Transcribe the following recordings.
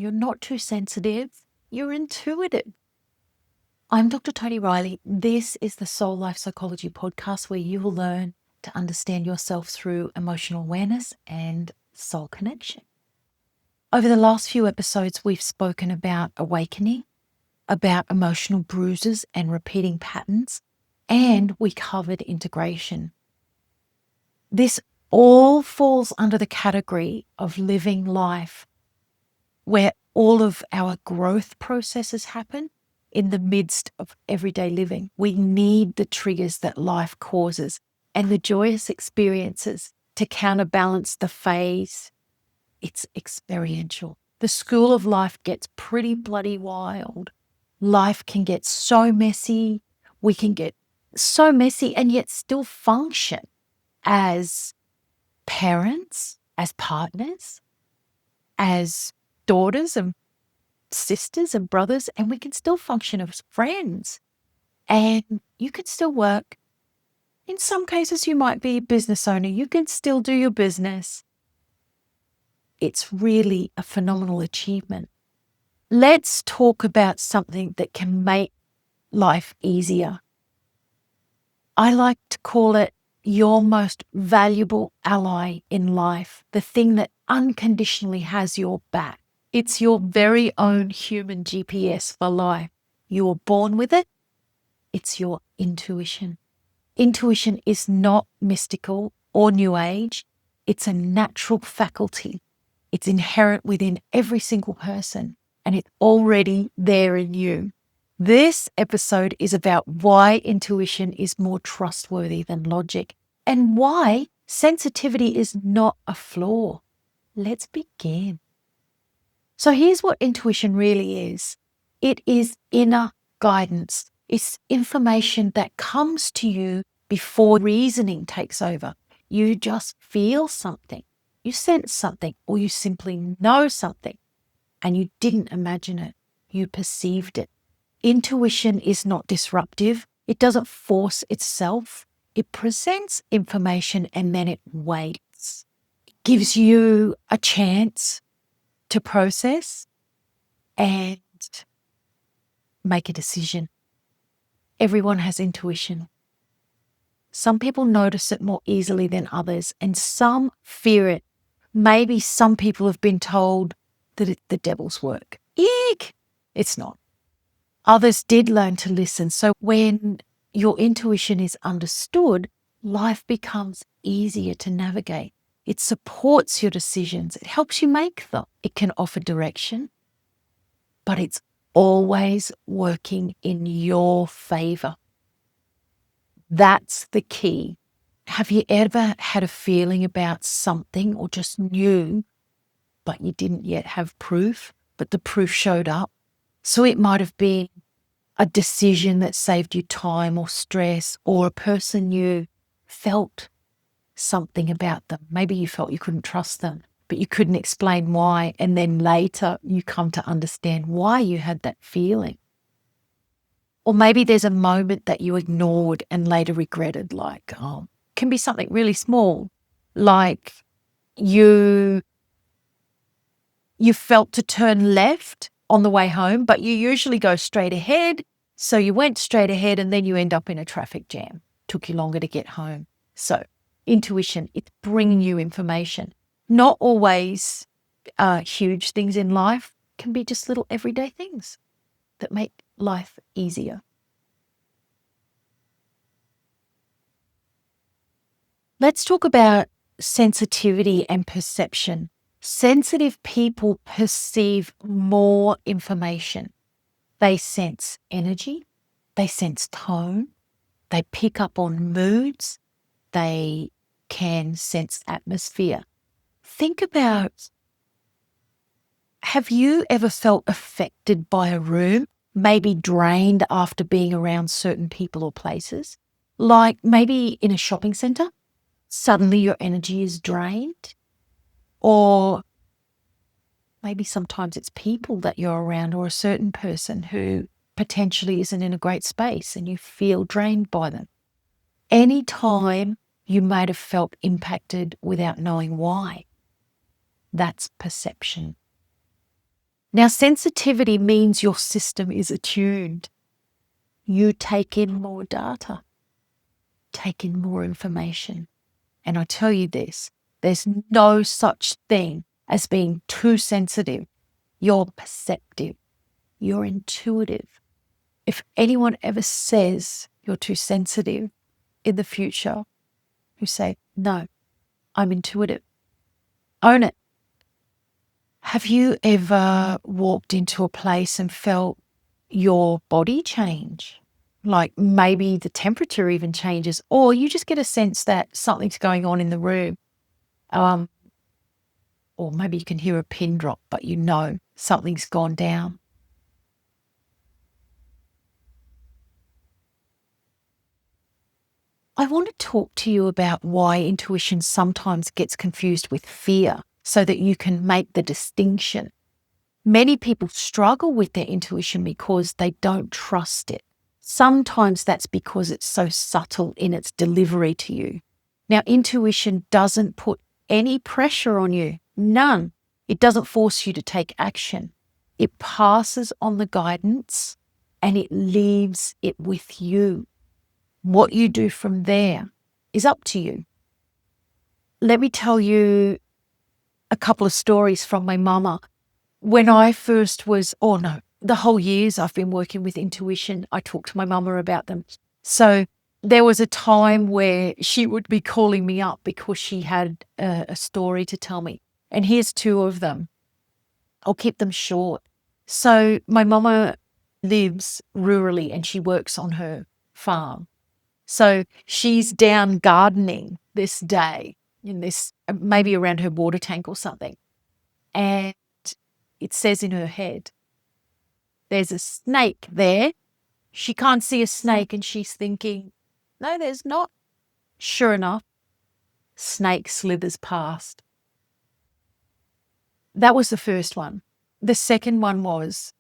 You're not too sensitive. You're intuitive. I'm Dr. Toni Riley. This is the Soul Life Psychology podcast where you will learn to understand yourself through emotional awareness and soul connection. Over the last few episodes, we've spoken about awakening, about emotional bruises and repeating patterns, and we covered integration. This all falls under the category of living life where all of our growth processes happen in the midst of everyday living. We need the triggers that life causes and the joyous experiences to counterbalance the phase. It's experiential. The school of life gets pretty bloody wild. Life can get so messy. We can get so messy and yet still function as parents, as partners, as daughters and sisters and brothers, and we can still function as friends. And you can still work. In some cases, you might be a business owner. You can still do your business. It's really a phenomenal achievement. Let's talk about something that can make life easier. I like to call it your most valuable ally in life, the thing that unconditionally has your back. It's your very own human GPS for life. You were born with it. It's your intuition. Intuition is not mystical or new age. It's a natural faculty. It's inherent within every single person, and it's already there in you. This episode is about why intuition is more trustworthy than logic and why sensitivity is not a flaw. Let's begin. So here's what intuition really is. It is inner guidance. It's information that comes to you before reasoning takes over. You just feel something. You sense something, or you simply know something, and you didn't imagine it. You perceived it. Intuition is not disruptive. It doesn't force itself. It presents information and then it waits. It gives you a chance to process and make a decision. Everyone has intuition. Some people notice it more easily than others, and some fear it. Maybe some people have been told that it's the devil's work. Eek! It's not. Others did learn to listen. So when your intuition is understood, life becomes easier to navigate. It supports your decisions. It helps you make them. It can offer direction, but it's always working in your favor. That's the key. Have you ever had a feeling about something or just knew, but you didn't yet have proof, but the proof showed up? So it might have been a decision that saved you time or stress, or a person you felt something about them. Maybe you felt you couldn't trust them, but you couldn't explain why. And then later you come to understand why you had that feeling. Or maybe there's a moment that you ignored and later regretted, like, can be something really small, like you felt to turn left on the way home, but you usually go straight ahead. So you went straight ahead and then you end up in a traffic jam. Took you longer to get home. So intuition, it's bringing you information. Not always huge things in life, can be just little everyday things that make life easier. Let's talk about sensitivity and perception. Sensitive people perceive more information. They sense energy, they sense tone, they pick up on moods, they can sense atmosphere. Think about, have you ever felt affected by a room, maybe drained after being around certain people or places? Like maybe in a shopping centre, suddenly your energy is drained. Or maybe sometimes it's people that you're around, or a certain person who potentially isn't in a great space and you feel drained by them. Anytime you might have felt impacted without knowing why, that's perception. Now, sensitivity means your system is attuned. You take in more data, take in more information. And I tell you this, there's no such thing as being too sensitive. You're perceptive. You're intuitive. If anyone ever says you're too sensitive in the future, you say, no, I'm intuitive. Own it. Have you ever walked into a place and felt your body change? Like maybe the temperature even changes, or you just get a sense that something's going on in the room. Or maybe you can hear a pin drop, but you know something's gone down. I want to talk to you about why intuition sometimes gets confused with fear so that you can make the distinction. Many people struggle with their intuition because they don't trust it. Sometimes that's because it's so subtle in its delivery to you. Now, intuition doesn't put any pressure on you, none. It doesn't force you to take action. It passes on the guidance and it leaves it with you. What you do from there is up to you. Let me tell you a couple of stories from my mama. When I first was, the whole years I've been working with intuition, I talked to my mama about them. So there was a time where she would be calling me up because she had a story to tell me. And here's two of them. I'll keep them short. So my mama lives rurally and she works on her farm. So she's down gardening this day in this, maybe around her water tank or something. And it says in her head, there's a snake there. She can't see a snake and she's thinking, no, there's not. Sure enough, snake slithers past. That was the first one. The second one was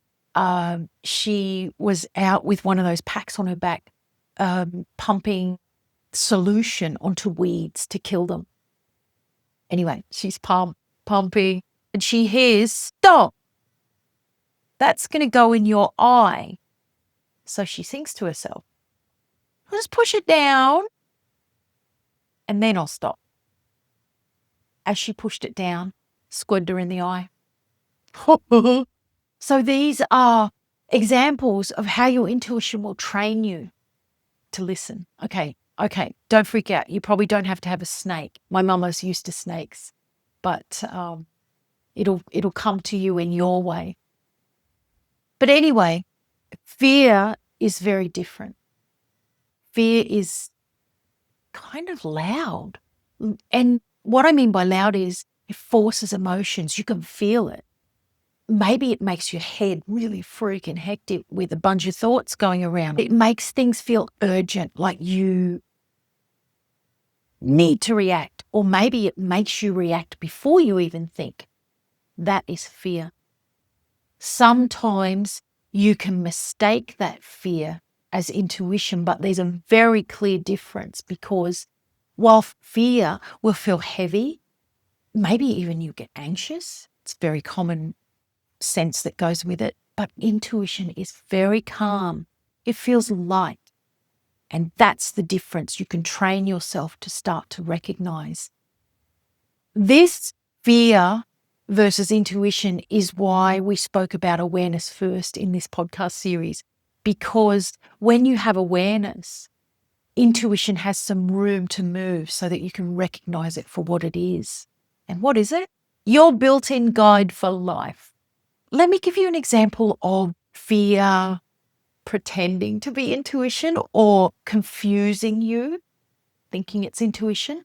she was out with one of those packs on her back, pumping solution onto weeds to kill them. Anyway, she's pumping and she hears, stop. That's going to go in your eye. So she thinks to herself, I'll just push it down and then I'll stop. As she pushed it down, squid her in the eye. So these are examples of how your intuition will train you to listen. Okay, don't freak out. You probably don't have to have a snake. My mama's used to snakes, but it'll come to you in your way. But anyway, fear is very different. Fear is kind of loud. And what I mean by loud is it forces emotions. You can feel it. Maybe it makes your head really freaking hectic with a bunch of thoughts going around. It makes things feel urgent, like you need to react. Or maybe it makes you react before you even think. That is fear. Sometimes you can mistake that fear as intuition, but there's a very clear difference because while fear will feel heavy, maybe even you get anxious. It's a very common sense that goes with it, but intuition is very calm. It feels light. And that's the difference you can train yourself to start to recognize. This fear versus intuition is why we spoke about awareness first in this podcast series, because when you have awareness, intuition has some room to move so that you can recognize it for what it is. And what is it? Your built-in guide for life. Let me give you an example of fear pretending to be intuition or confusing you, thinking it's intuition.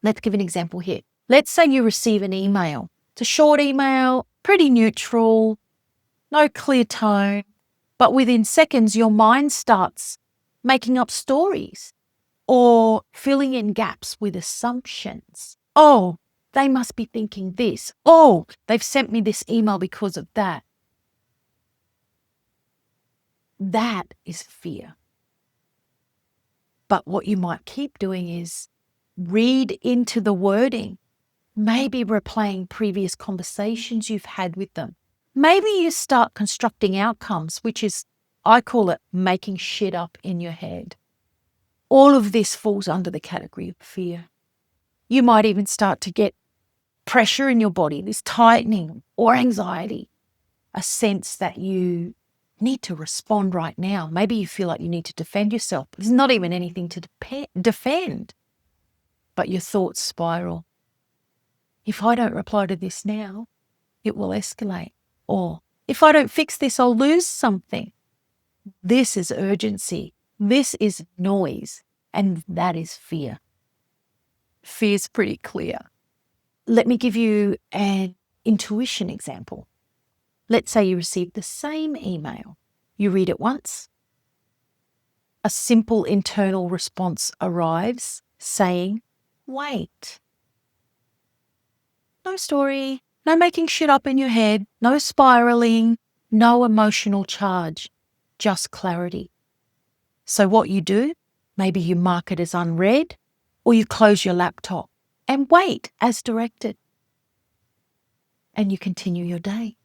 Let's give an example here. Let's say you receive an email. It's a short email, pretty neutral, no clear tone, but within seconds your mind starts making up stories or filling in gaps with assumptions. Oh, they must be thinking this. Oh, they've sent me this email because of that. That is fear. But what you might keep doing is read into the wording, maybe replaying previous conversations you've had with them. Maybe you start constructing outcomes, which is, I call it making shit up in your head. All of this falls under the category of fear. You might even start to get pressure in your body, this tightening or anxiety, a sense that you need to respond right now. Maybe you feel like you need to defend yourself. There's not even anything to defend, but your thoughts spiral. If I don't reply to this now, it will escalate. Or if I don't fix this, I'll lose something. This is urgency. This is noise. And that is fear. Fear's pretty clear. Let me give you an intuition example. Let's say you receive the same email. You read it once. A simple internal response arrives saying, wait. No story, no making shit up in your head, no spiraling, no emotional charge, just clarity. So what you do, maybe you mark it as unread, or you close your laptop and wait as directed. And you continue your day.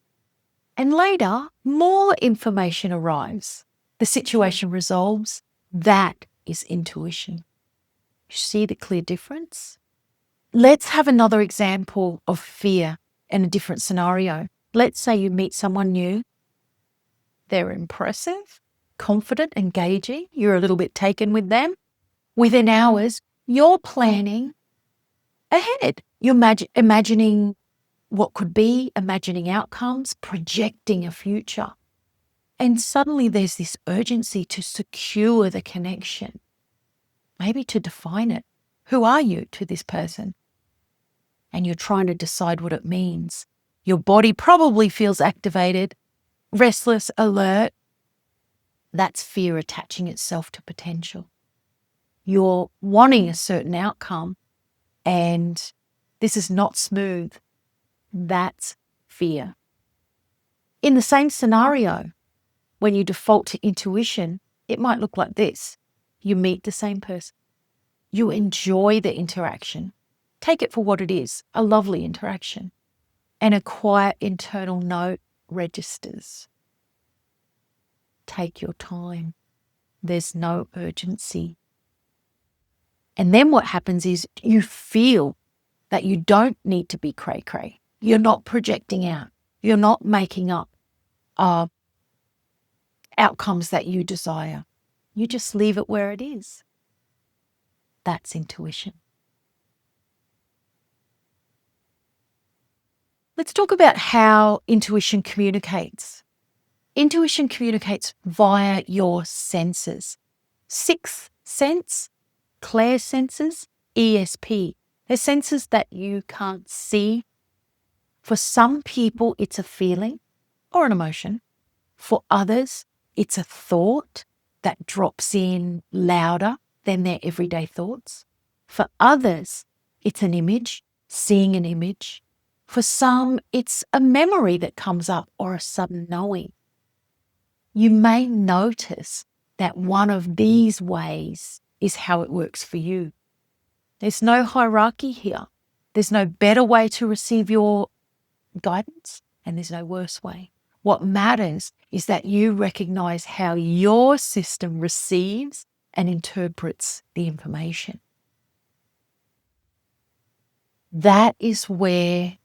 And later, more information arrives. The situation resolves. That is intuition. You see the clear difference? Let's have another example of fear in a different scenario. Let's say you meet someone new. They're impressive, confident, engaging. You're a little bit taken with them. Within hours, you're planning ahead. You're imagining what could be, imagining outcomes, projecting a future. And suddenly there's this urgency to secure the connection, maybe to define it. Who are you to this person? And you're trying to decide what it means. Your body probably feels activated, restless, alert. That's fear attaching itself to potential. You're wanting a certain outcome, and this is not smooth. That's fear. In the same scenario, when you default to intuition, it might look like this. You meet the same person. You enjoy the interaction. Take it for what it is, a lovely interaction. And a quiet internal note registers. Take your time. There's no urgency. And then what happens is you feel that you don't need to be cray-cray. You're not projecting out. You're not making up outcomes that you desire. You just leave it where it is. That's intuition. Let's talk about how intuition communicates. Intuition communicates via your senses. Sixth sense, Clairsenses, ESP. They're senses that you can't see. For some people, it's a feeling or an emotion. For others, it's a thought that drops in louder than their everyday thoughts. For others, it's an image, seeing an image. For some, it's a memory that comes up or a sudden knowing. You may notice that one of these ways is how it works for you. There's no hierarchy here. There's no better way to receive your guidance, and there's no worse way. What matters is that you recognize how your system receives and interprets the information. That is where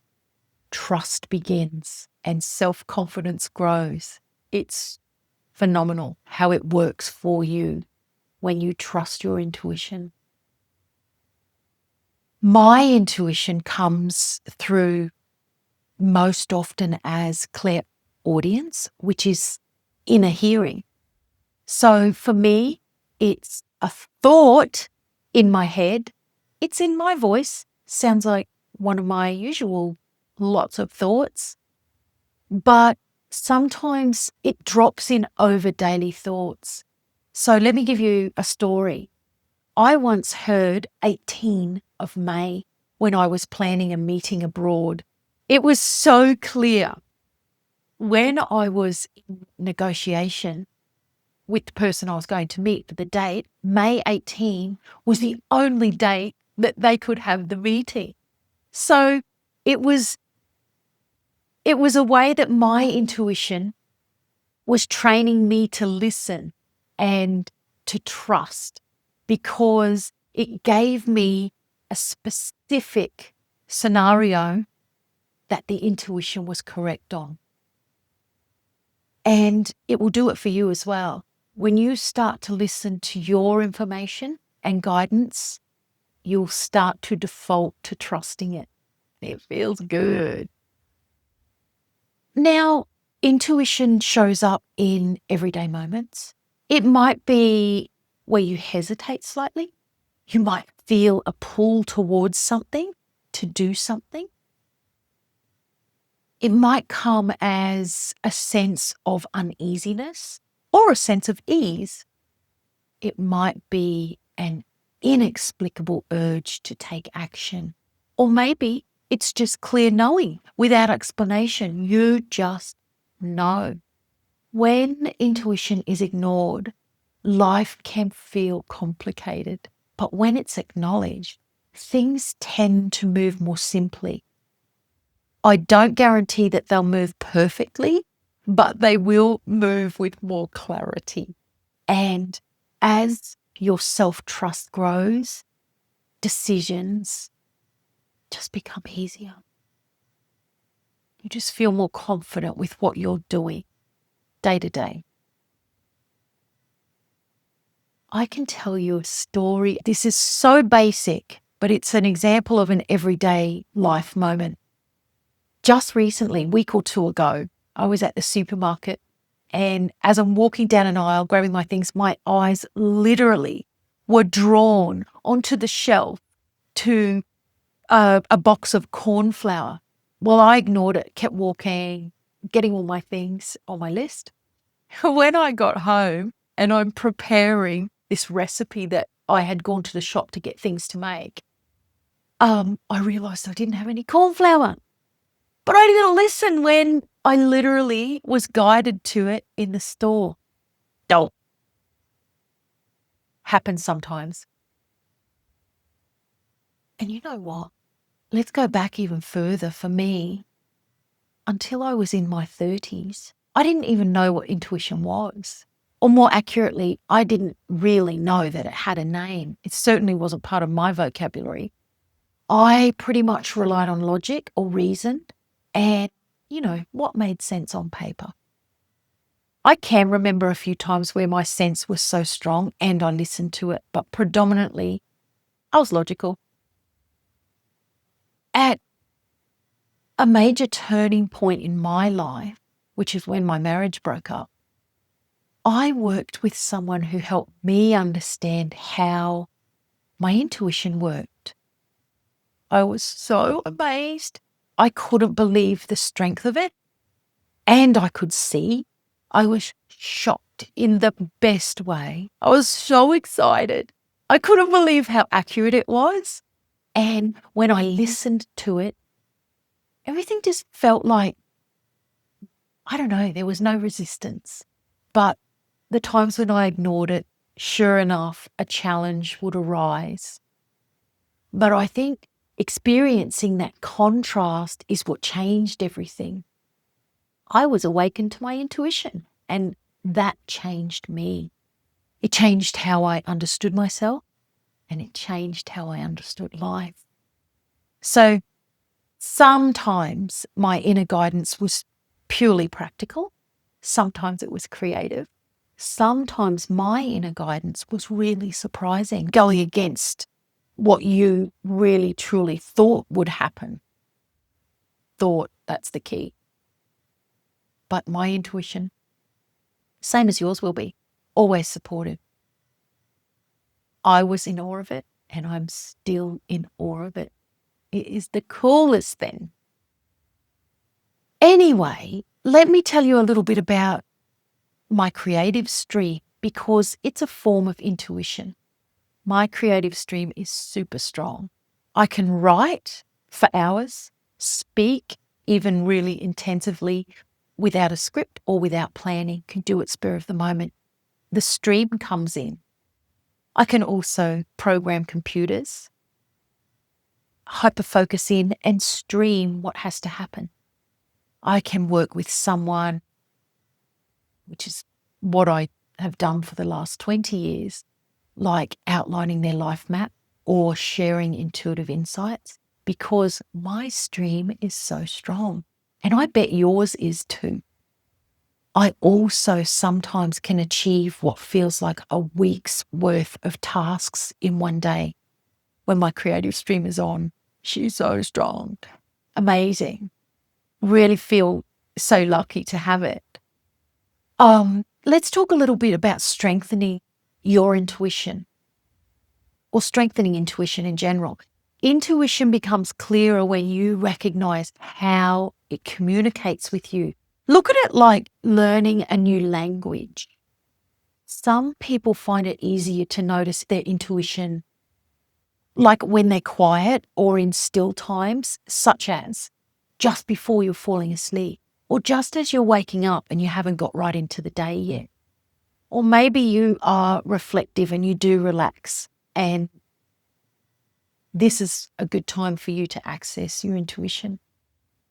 trust begins and self-confidence grows. It's phenomenal how it works for you when you trust your intuition. My intuition comes through most often as clairaudience, which is inner hearing. So for me, it's a thought in my head. It's in my voice. Sounds like one of my usual lots of thoughts. But sometimes it drops in over daily thoughts. So let me give you a story. I once heard 18 of May when I was planning a meeting abroad. It was so clear. When I was in negotiation with the person I was going to meet for the date, May 18 was the only date that they could have the meeting. So it was It was a way that my intuition was training me to listen and to trust, because it gave me a specific scenario that the intuition was correct on. And it will do it for you as well. When you start to listen to your information and guidance, you'll start to default to trusting it. It feels good. Now, intuition shows up in everyday moments. It might be where you hesitate slightly. You might feel a pull towards something, to do something. It might come as a sense of uneasiness or a sense of ease. It might be an inexplicable urge to take action. Or maybe it's just clear knowing without explanation. You just know. When intuition is ignored, life can feel complicated. But when it's acknowledged, things tend to move more simply. I don't guarantee that they'll move perfectly, but they will move with more clarity. And as your self-trust grows, decisions just become easier. You just feel more confident with what you're doing day to day. I can tell you a story. This is so basic, but it's an example of an everyday life moment. Just recently, a week or two ago, I was at the supermarket, and as I'm walking down an aisle, grabbing my things, my eyes literally were drawn onto the shelf to a box of cornflour. Well, I ignored it, kept walking, getting all my things on my list. When I got home and I'm preparing this recipe that I had gone to the shop to get things to make, I realised I didn't have any cornflour. But I didn't listen when I literally was guided to it in the store. Don't. Happens sometimes. And you know what? Let's go back even further. For me, until I was in my 30s, I didn't even know what intuition was. Or more accurately, I didn't really know that it had a name. It certainly wasn't part of my vocabulary. I pretty much relied on logic or reason and, what made sense on paper. I can remember a few times where my sense was so strong and I listened to it, but predominantly I was logical. At a major turning point in my life, which is when my marriage broke up, I worked with someone who helped me understand how my intuition worked. I was so amazed. I couldn't believe the strength of it. And I could see. I was shocked in the best way. I was so excited. I couldn't believe how accurate it was. And when I listened to it, everything just felt like, I don't know, there was no resistance. But the times when I ignored it, sure enough, a challenge would arise. But I think experiencing that contrast is what changed everything. I was awakened to my intuition, and that changed me. It changed how I understood myself, and it changed how I understood life. So sometimes my inner guidance was purely practical. Sometimes it was creative. Sometimes my inner guidance was really surprising, going against what you really truly thought would happen. Thought, that's the key. But my intuition, same as yours will be, always supportive. I was in awe of it, and I'm still in awe of it. It is the coolest thing. Anyway, let me tell you a little bit about my creative stream, because it's a form of intuition. My creative stream is super strong. I can write for hours, speak even really intensively without a script or without planning, can do it spur of the moment. The stream comes in. I can also program computers, hyperfocus in and stream what has to happen. I can work with someone, which is what I have done for the last 20 years, like outlining their life map or sharing intuitive insights, because my stream is so strong. And I bet yours is too. I also sometimes can achieve what feels like a week's worth of tasks in one day when my creative stream is on. She's so strong. Amazing. Really feel so lucky to have it. Let's talk a little bit about strengthening your intuition, or strengthening intuition in general. Intuition becomes clearer when you recognize how it communicates with you. Look at it like learning a new language. Some people find it easier to notice their intuition like when they're quiet or in still times, such as just before you're falling asleep, or just as you're waking up and you haven't got right into the day yet. Or maybe you are reflective and you do relax, and this is a good time for you to access your intuition.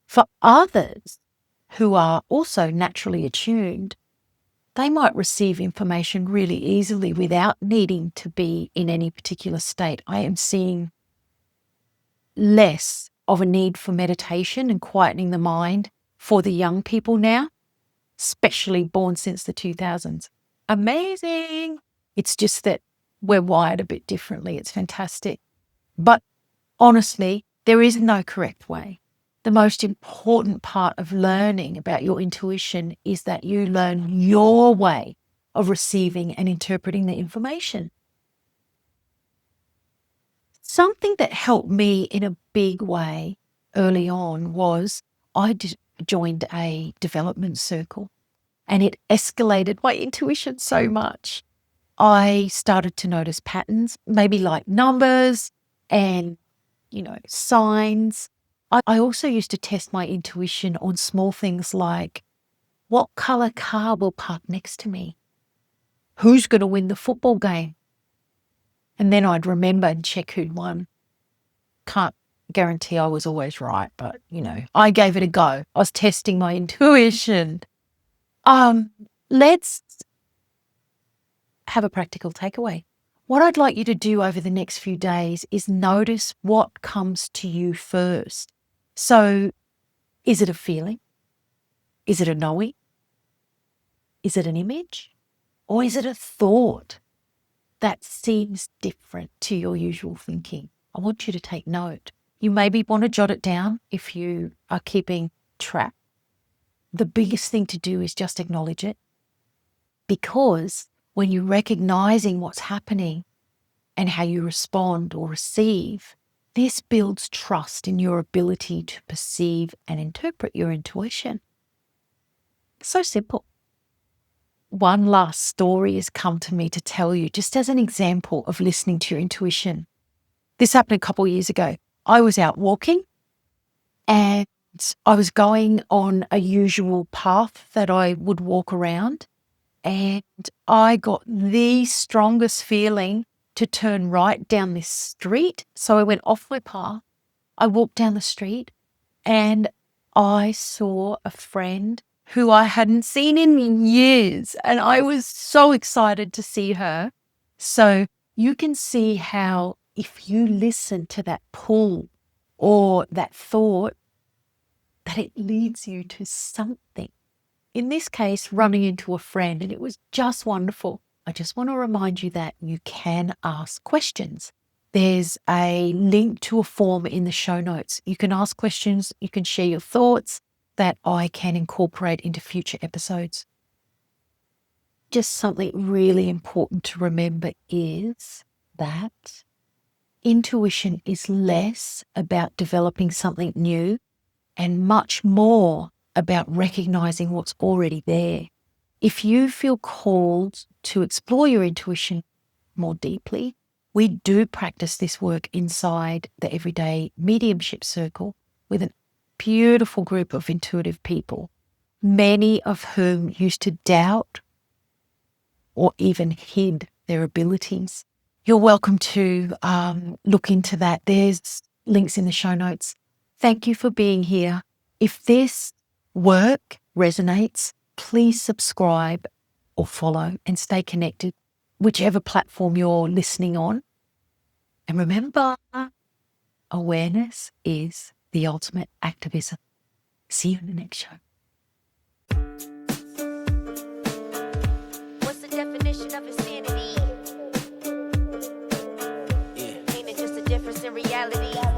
For others who are also naturally attuned, they might receive information really easily without needing to be in any particular state. I am seeing less of a need for meditation and quietening the mind for the young people now, especially born since the 2000s. Amazing. It's just that we're wired a bit differently. It's fantastic. But honestly, there is no correct way. The most important part of learning about your intuition is that you learn your way of receiving and interpreting the information. Something that helped me in a big way early on was I joined a development circle, and it escalated my intuition so much. I started to notice patterns, maybe like numbers and, signs. I also used to test my intuition on small things like what color car will park next to me? Who's going to win the football game? And then I'd remember and check who'd won. Can't guarantee I was always right, but, I gave it a go. I was testing my intuition. Let's have a practical takeaway. What I'd like you to do over the next few days is notice what comes to you first. So, is it a feeling? Is it a knowing? Is it an image? Or is it a thought that seems different to your usual thinking? I want you to take note. You maybe want to jot it down if you are keeping track. The biggest thing to do is just acknowledge it, because when you're recognizing what's happening and how you respond or receive, this builds trust in your ability to perceive and interpret your intuition. So simple. One last story has come to me to tell you, just as an example of listening to your intuition. This happened a couple of years ago. I was out walking and I was going on a usual path that I would walk around, and I got the strongest feeling to turn right down this street. So I went off my path. I walked down the street and I saw a friend who I hadn't seen in years, and I was so excited to see her. So you can see how if you listen to that pull or that thought, that it leads you to something. In this case, running into a friend, and it was just wonderful. I just want to remind you that you can ask questions. There's a link to a form in the show notes. You can ask questions, you can share your thoughts that I can incorporate into future episodes. Just something really important to remember is that intuition is less about developing something new and much more about recognizing what's already there. If you feel called to explore your intuition more deeply, we do practice this work inside the Everyday Mediumship Circle with a beautiful group of intuitive people, many of whom used to doubt or even hid their abilities. You're welcome to look into that. There's links in the show notes. Thank you for being here. If this work resonates, please subscribe or follow and stay connected, whichever platform you're listening on. And remember, awareness is the ultimate activism. See you in the next show. What's the definition of insanity? Ain't it just a difference in reality?